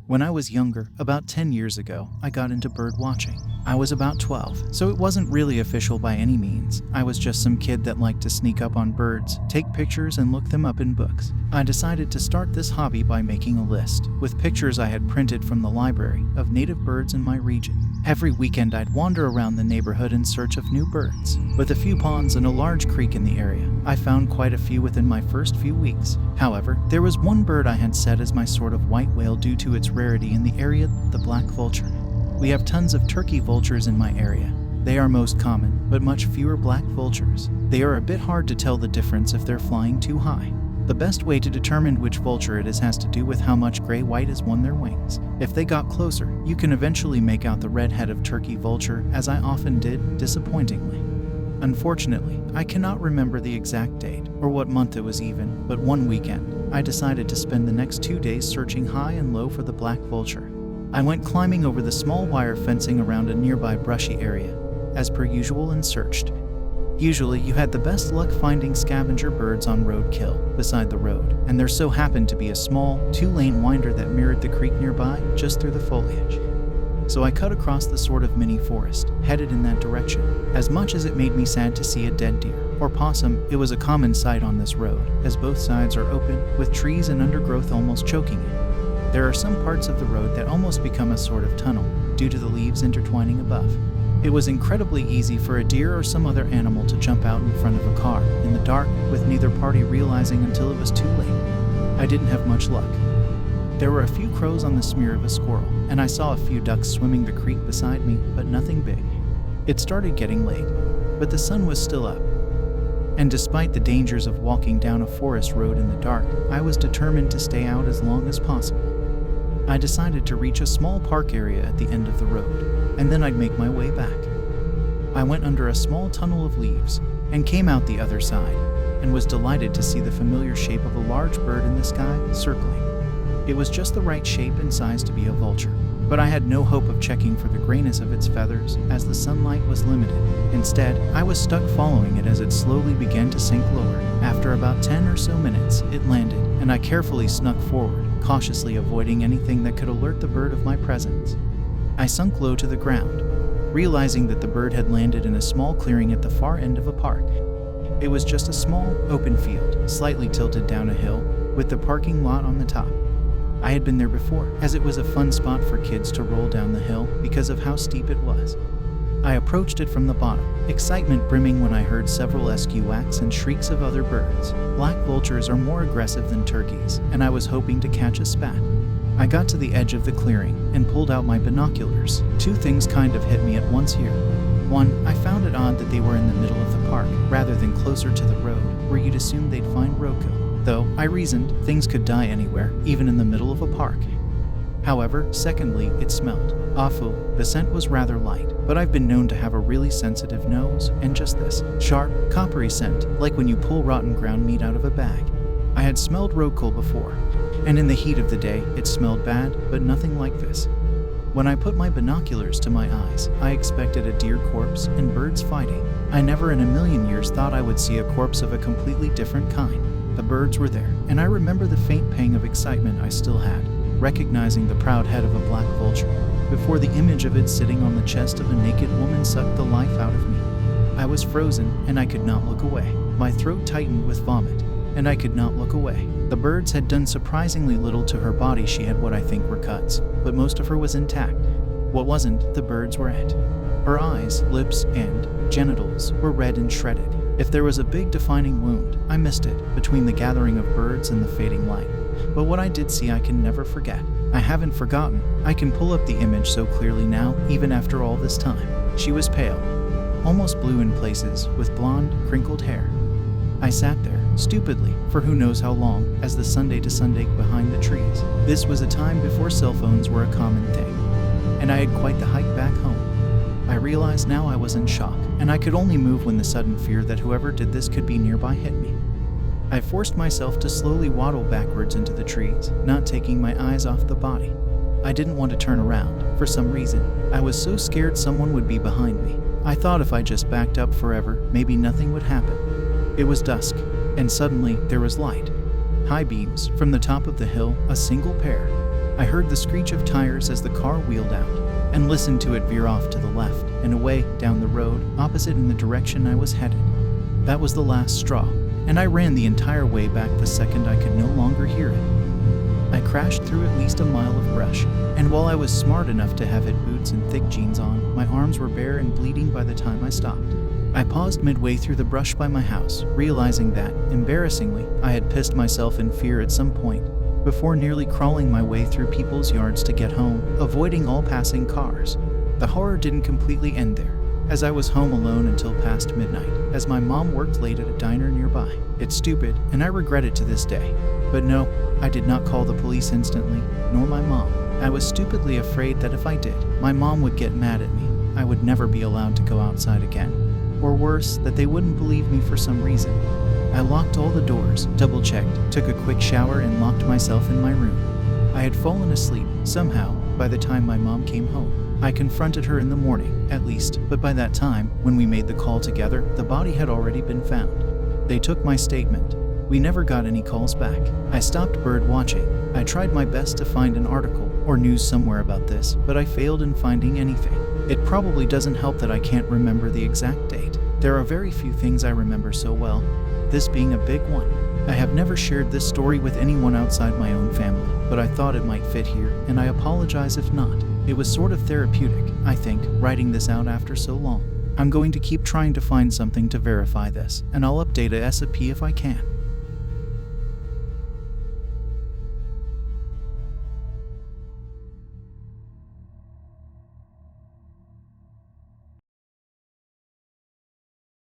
When I was younger, about 10 years ago, I got into bird watching. I was about 12, so it wasn't really official by any means. I was just some kid that liked to sneak up on birds, take pictures, and look them up in books. I decided to start this hobby by making a list, with pictures I had printed from the library, of native birds in my region. Every weekend I'd wander around the neighborhood in search of new birds. With a few ponds and a large creek in the area, I found quite a few within my first few weeks. However, there was one bird I had set as my sort of white whale due to its rarity in the area, the black vulture. We have tons of turkey vultures in my area. They are most common, but much fewer black vultures. They are a bit hard to tell the difference if they're flying too high. The best way to determine which vulture it is has to do with how much gray-white is on their wings. If they got closer, you can eventually make out the red head of turkey vulture, as I often did, disappointingly. Unfortunately, I cannot remember the exact date, or what month it was even, but one weekend, I decided to spend the next 2 days searching high and low for the black vulture. I went climbing over the small wire fencing around a nearby brushy area, as per usual, and searched. Usually, you had the best luck finding scavenger birds on roadkill, beside the road, and there so happened to be a small, 2-lane winder that mirrored the creek nearby, just through the foliage. So I cut across the sort of mini forest, headed in that direction. As much as it made me sad to see a dead deer, or possum, it was a common sight on this road, as both sides are open, with trees and undergrowth almost choking it. There are some parts of the road that almost become a sort of tunnel, due to the leaves intertwining above. It was incredibly easy for a deer or some other animal to jump out in front of a car, in the dark, with neither party realizing until it was too late. I didn't have much luck. There were a few crows on the smear of a squirrel, and I saw a few ducks swimming the creek beside me, but nothing big. It started getting late, but the sun was still up. And despite the dangers of walking down a forest road in the dark, I was determined to stay out as long as possible. I decided to reach a small park area at the end of the road, and then I'd make my way back. I went under a small tunnel of leaves, and came out the other side, and was delighted to see the familiar shape of a large bird in the sky, circling. It was just the right shape and size to be a vulture, but I had no hope of checking for the grayness of its feathers, as the sunlight was limited. Instead, I was stuck following it as it slowly began to sink lower. After about 10 or so minutes, it landed, and I carefully snuck forward, cautiously avoiding anything that could alert the bird of my presence. I sunk low to the ground, realizing that the bird had landed in a small clearing at the far end of a park. It was just a small, open field, slightly tilted down a hill, with the parking lot on the top. I had been there before, as it was a fun spot for kids to roll down the hill because of how steep it was. I approached it from the bottom, excitement brimming when I heard several squawks and shrieks of other birds. Black vultures are more aggressive than turkeys, and I was hoping to catch a spat. I got to the edge of the clearing and pulled out my binoculars. Two things kind of hit me at once here. One, I found it odd that they were in the middle of the park, rather than closer to the road, where you'd assume they'd find roadkill. Though, I reasoned, things could die anywhere, even in the middle of a park. However, secondly, it smelled awful. The scent was rather light, but I've been known to have a really sensitive nose, and just this sharp, coppery scent, like when you pull rotten ground meat out of a bag. I had smelled roadkill before, and in the heat of the day, it smelled bad, but nothing like this. When I put my binoculars to my eyes, I expected a deer corpse and birds fighting. I never in a million years thought I would see a corpse of a completely different kind. The birds were there, and I remember the faint pang of excitement I still had, recognizing the proud head of a black vulture, before the image of it sitting on the chest of a naked woman sucked the life out of me. I was frozen, and I could not look away. My throat tightened with vomit, and I could not look away. The birds had done surprisingly little to her body. She had what I think were cuts, but most of her was intact. What wasn't, the birds were at. Her eyes, lips, and genitals were red and shredded. If there was a big defining wound, I missed it, between the gathering of birds and the fading light. But what I did see I can never forget. I haven't forgotten. I can pull up the image so clearly now, even after all this time. She was pale, almost blue in places, with blonde, crinkled hair. I sat there, stupidly, for who knows how long, as the Sunday to Sunday behind the trees. This was a time before cell phones were a common thing, and I had quite the hike back home. I realized now I was in shock, and I could only move when the sudden fear that whoever did this could be nearby hit me. I forced myself to slowly waddle backwards into the trees, not taking my eyes off the body. I didn't want to turn around, for some reason. I was so scared someone would be behind me. I thought if I just backed up forever, maybe nothing would happen. It was dusk, and suddenly there was light. High beams, from the top of the hill, a single pair. I heard the screech of tires as the car wheeled out, and listened to it veer off to the left and away down the road opposite in the direction I was headed. That was the last straw, and I ran the entire way back the second I could no longer hear it. I crashed through at least a mile of brush, and while I was smart enough to have hit boots and thick jeans on, my arms were bare and bleeding by the time I stopped. I paused midway through the brush by my house, realizing that, embarrassingly, I had pissed myself in fear at some point, before nearly crawling my way through people's yards to get home, avoiding all passing cars. The horror didn't completely end there, as I was home alone until past midnight, as my mom worked late at a diner nearby. It's stupid, and I regret it to this day. But no, I did not call the police instantly, nor my mom. I was stupidly afraid that if I did, my mom would get mad at me. I would never be allowed to go outside again. Or worse, that they wouldn't believe me for some reason. I locked all the doors, double-checked, took a quick shower, and locked myself in my room. I had fallen asleep, somehow, by the time my mom came home. I confronted her in the morning, at least, but by that time, when we made the call together, the body had already been found. They took my statement. We never got any calls back. I stopped bird watching. I tried my best to find an article or news somewhere about this, but I failed in finding anything. It probably doesn't help that I can't remember the exact date. There are very few things I remember so well, this being a big one. I have never shared this story with anyone outside my own family, but I thought it might fit here, and I apologize if not. It was sort of therapeutic, I think, writing this out after so long. I'm going to keep trying to find something to verify this, and I'll update a SAP if I can.